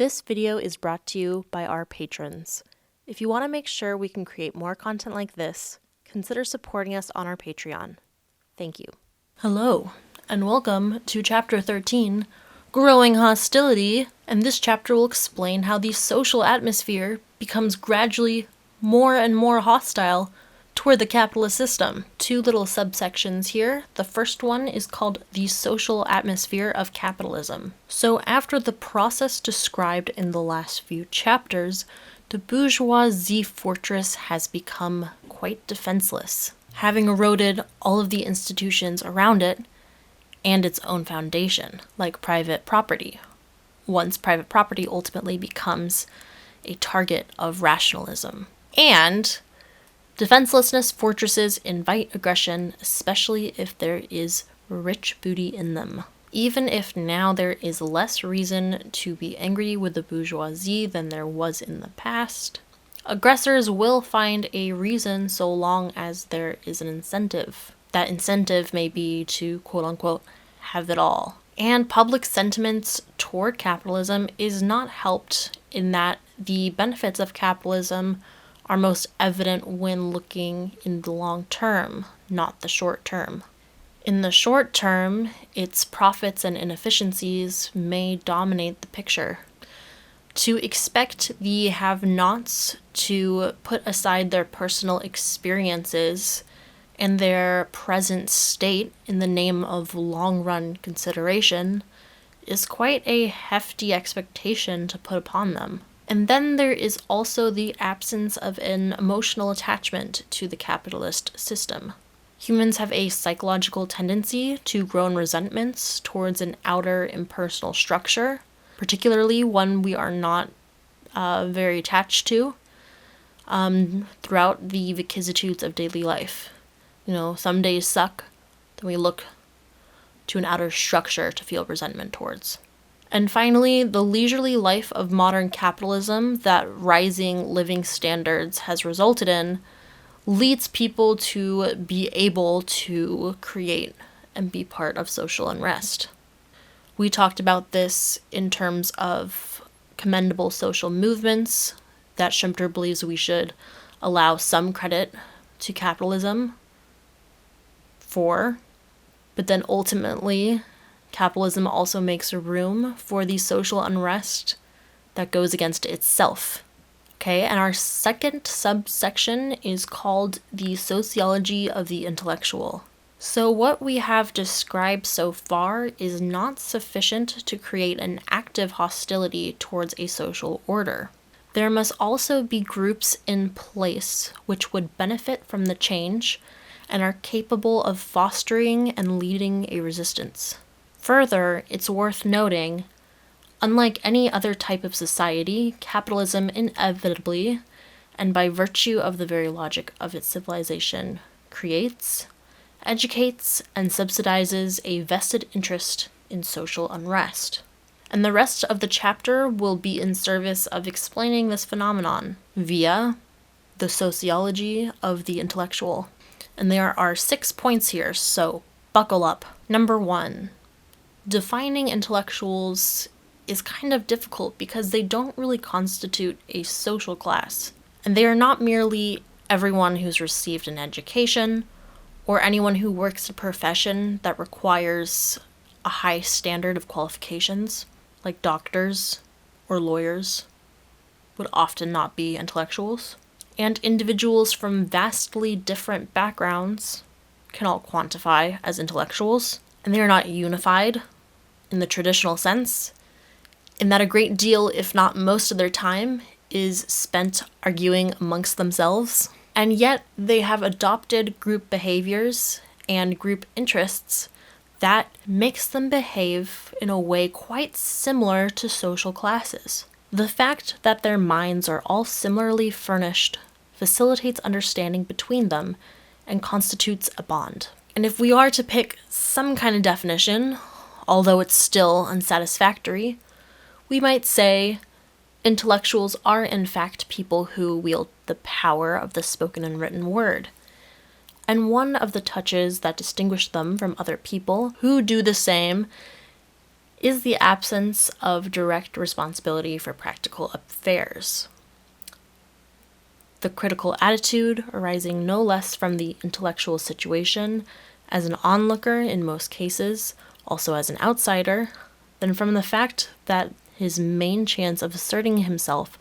This video is brought to you by our patrons. If you want to make sure we can create more content like this, consider supporting us on our Patreon. Thank you. Hello, and welcome to Chapter 13, Growing Hostility, and this chapter will explain how the social atmosphere becomes gradually more and more hostile toward the capitalist system. Two little subsections here. The first one is called the social atmosphere of capitalism. So after the process described in the last few chapters, the bourgeoisie fortress has become quite defenseless, having eroded all of the institutions around it and its own foundation, like private property. Once private property ultimately becomes a target of rationalism. And defenselessness fortresses invite aggression, especially if there is rich booty in them. Even if now there is less reason to be angry with the bourgeoisie than there was in the past, aggressors will find a reason so long as there is an incentive. That incentive may be to, quote-unquote, have it all. And public sentiments toward capitalism is not helped in that the benefits of capitalism are most evident when looking in the long term, not the short term. In the short term, its profits and inefficiencies may dominate the picture. To expect the have-nots to put aside their personal experiences and their present state in the name of long-run consideration is quite a hefty expectation to put upon them. And then there is also the absence of an emotional attachment to the capitalist system. Humans have a psychological tendency to grow in resentments towards an outer impersonal structure, particularly one we are not very attached to throughout the vicissitudes of daily life. You know, some days suck, then we look to an outer structure to feel resentment towards. And finally, the leisurely life of modern capitalism that rising living standards has resulted in leads people to be able to create and be part of social unrest. We talked about this in terms of commendable social movements that Schumpeter believes we should allow some credit to capitalism for, but then ultimately capitalism also makes room for the social unrest that goes against itself. Okay, and our second subsection is called the Sociology of the Intellectual. So what we have described so far is not sufficient to create an active hostility towards a social order. There must also be groups in place which would benefit from the change and are capable of fostering and leading a resistance. Further, it's worth noting, unlike any other type of society, capitalism inevitably, and by virtue of the very logic of its civilization, creates, educates, and subsidizes a vested interest in social unrest. And the rest of the chapter will be in service of explaining this phenomenon via the sociology of the intellectual. And there are 6 points here, so buckle up. Number 1. Defining intellectuals is kind of difficult because they don't really constitute a social class. And they are not merely everyone who's received an education or anyone who works a profession that requires a high standard of qualifications, like doctors or lawyers would often not be intellectuals. And individuals from vastly different backgrounds can all quantify as intellectuals, and they are not unified in the traditional sense, in that a great deal, if not most of their time, is spent arguing amongst themselves, and yet they have adopted group behaviors and group interests that makes them behave in a way quite similar to social classes. The fact that their minds are all similarly furnished facilitates understanding between them and constitutes a bond. And if we are to pick some kind of definition, although it's still unsatisfactory, we might say intellectuals are in fact people who wield the power of the spoken and written word. And one of the touches that distinguish them from other people who do the same is the absence of direct responsibility for practical affairs. The critical attitude arising no less from the intellectual situation as an onlooker in most cases, also as an outsider, than from the fact that his main chance of asserting himself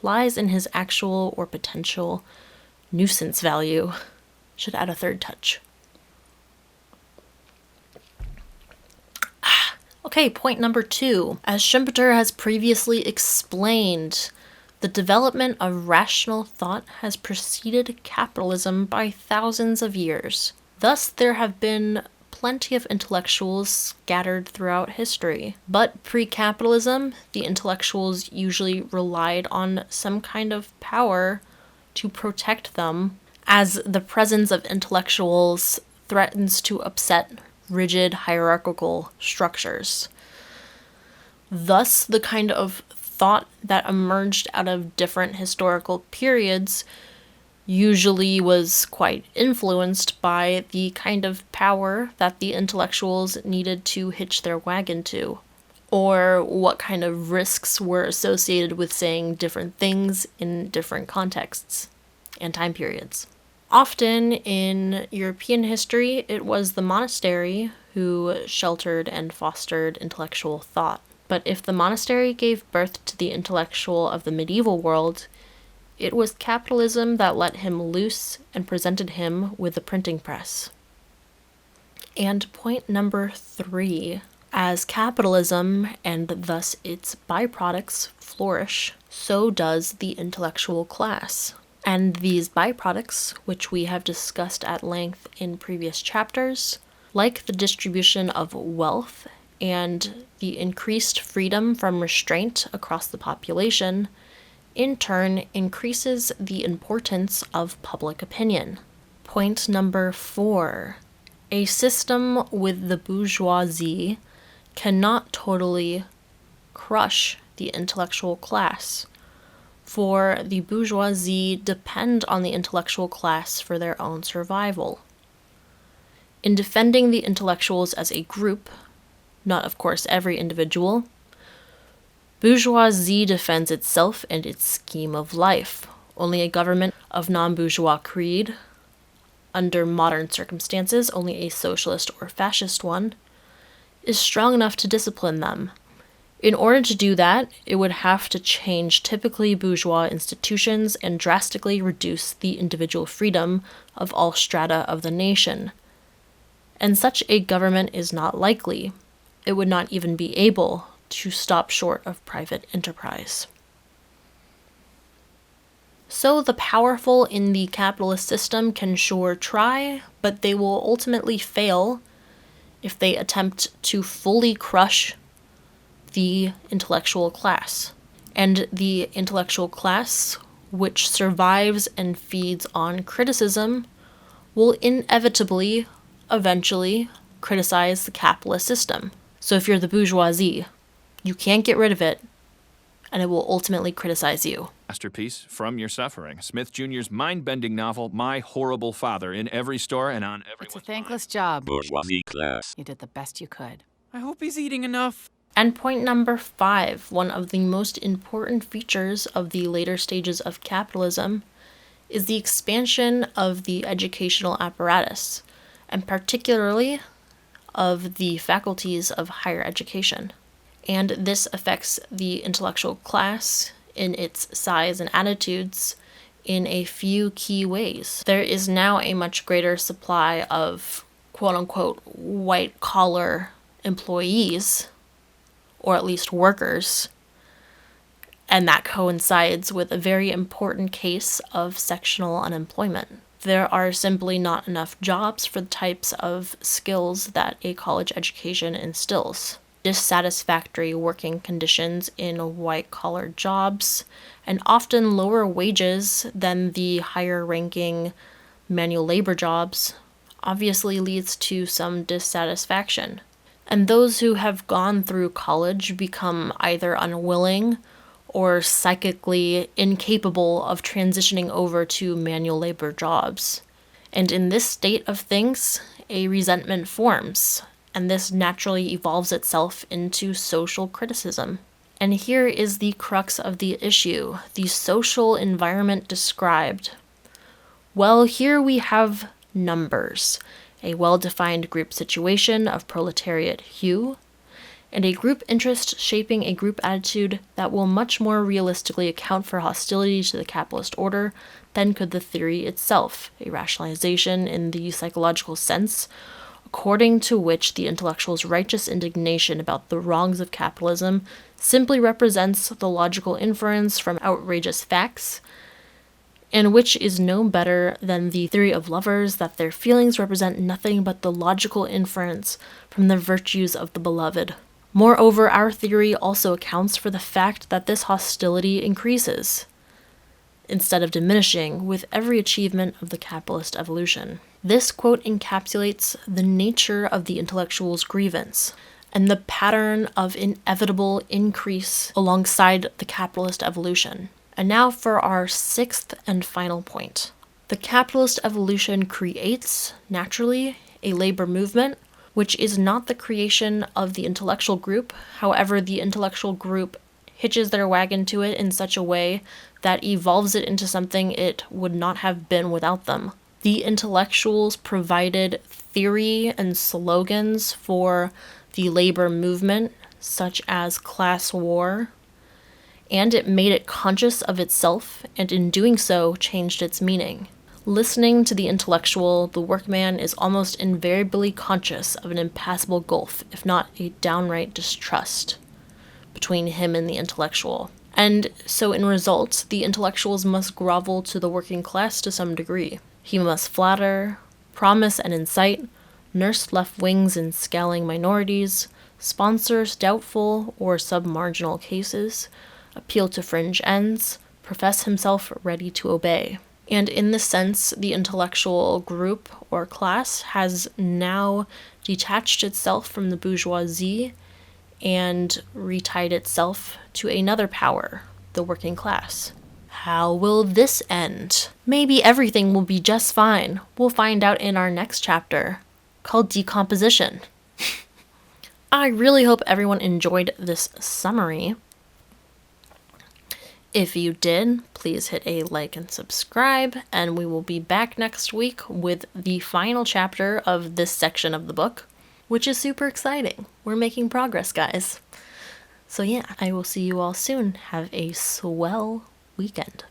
lies in his actual or potential nuisance value, should add a third touch. Okay, point number 2. As Schumpeter has previously explained, the development of rational thought has preceded capitalism by thousands of years. Thus, there have been plenty of intellectuals scattered throughout history. But pre-capitalism, the intellectuals usually relied on some kind of power to protect them, as the presence of intellectuals threatens to upset rigid hierarchical structures. Thus, the kind of thought that emerged out of different historical periods usually was quite influenced by the kind of power that the intellectuals needed to hitch their wagon to, or what kind of risks were associated with saying different things in different contexts and time periods. Often in European history, it was the monastery who sheltered and fostered intellectual thought. But if the monastery gave birth to the intellectual of the medieval world, it was capitalism that let him loose and presented him with the printing press. And point number 3, as capitalism and thus its byproducts flourish, so does the intellectual class. And these byproducts, which we have discussed at length in previous chapters, like the distribution of wealth and the increased freedom from restraint across the population, in turn increases the importance of public opinion. Point number 4. A system with the bourgeoisie cannot totally crush the intellectual class, for the bourgeoisie depend on the intellectual class for their own survival. In defending the intellectuals as a group, not of course every individual, bourgeoisie defends itself and its scheme of life. Only a government of non-bourgeois creed, under modern circumstances only a socialist or fascist one, is strong enough to discipline them. In order to do that, it would have to change typically bourgeois institutions and drastically reduce the individual freedom of all strata of the nation. And such a government is not likely. It would not even be able to stop short of private enterprise. So the powerful in the capitalist system can sure try, but they will ultimately fail if they attempt to fully crush the intellectual class. And the intellectual class, which survives and feeds on criticism, will inevitably, eventually, criticize the capitalist system. So if you're the bourgeoisie, you can't get rid of it, and it will ultimately criticize you. Masterpiece from your suffering. Smith Jr.'s mind-bending novel, My Horrible Father, in every store and on everyone's It's a thankless job. Bourgeoisie class. You did the best you could. I hope he's eating enough. And point number 5, one of the most important features of the later stages of capitalism, is the expansion of the educational apparatus, and particularly of the faculties of higher education. And this affects the intellectual class in its size and attitudes in a few key ways. There is now a much greater supply of quote-unquote white-collar employees, or at least workers, and that coincides with a very important case of sectional unemployment. There are simply not enough jobs for the types of skills that a college education instills. Dissatisfactory working conditions in white-collar jobs, and often lower wages than the higher-ranking manual labor jobs, obviously leads to some dissatisfaction. And those who have gone through college become either unwilling or psychically incapable of transitioning over to manual labor jobs. And in this state of things, a resentment forms, and this naturally evolves itself into social criticism. And here is the crux of the issue, the social environment described. Well, here we have numbers, a well-defined group situation of proletariat hue, and a group interest shaping a group attitude that will much more realistically account for hostility to the capitalist order than could the theory itself, a rationalization in the psychological sense, according to which the intellectual's righteous indignation about the wrongs of capitalism simply represents the logical inference from outrageous facts, and which is no better than the theory of lovers that their feelings represent nothing but the logical inference from the virtues of the beloved. Moreover, our theory also accounts for the fact that this hostility increases, instead of diminishing, with every achievement of the capitalist evolution. This quote encapsulates the nature of the intellectual's grievance and the pattern of inevitable increase alongside the capitalist evolution. And now for our sixth and final point. The capitalist evolution creates, naturally, a labor movement, which is not the creation of the intellectual group. However, the intellectual group hitches their wagon to it in such a way that evolves it into something it would not have been without them. The intellectuals provided theory and slogans for the labor movement, such as class war, and it made it conscious of itself, and in doing so, changed its meaning. Listening to the intellectual, the workman is almost invariably conscious of an impassable gulf, if not a downright distrust, between him and the intellectual. And so in result, the intellectuals must grovel to the working class to some degree. He must flatter, promise and incite, nurse left wings in scowling minorities, sponsor doubtful or sub-marginal cases, appeal to fringe ends, profess himself ready to obey. And in this sense, the intellectual group or class has now detached itself from the bourgeoisie and retied itself to another power, the working class. How will this end? Maybe everything will be just fine. We'll find out in our next chapter, called Decomposition. I really hope everyone enjoyed this summary. If you did, please hit a like and subscribe, and we will be back next week with the final chapter of this section of the book, which is super exciting. We're making progress, guys. So yeah, I will see you all soon. Have a swell weekend.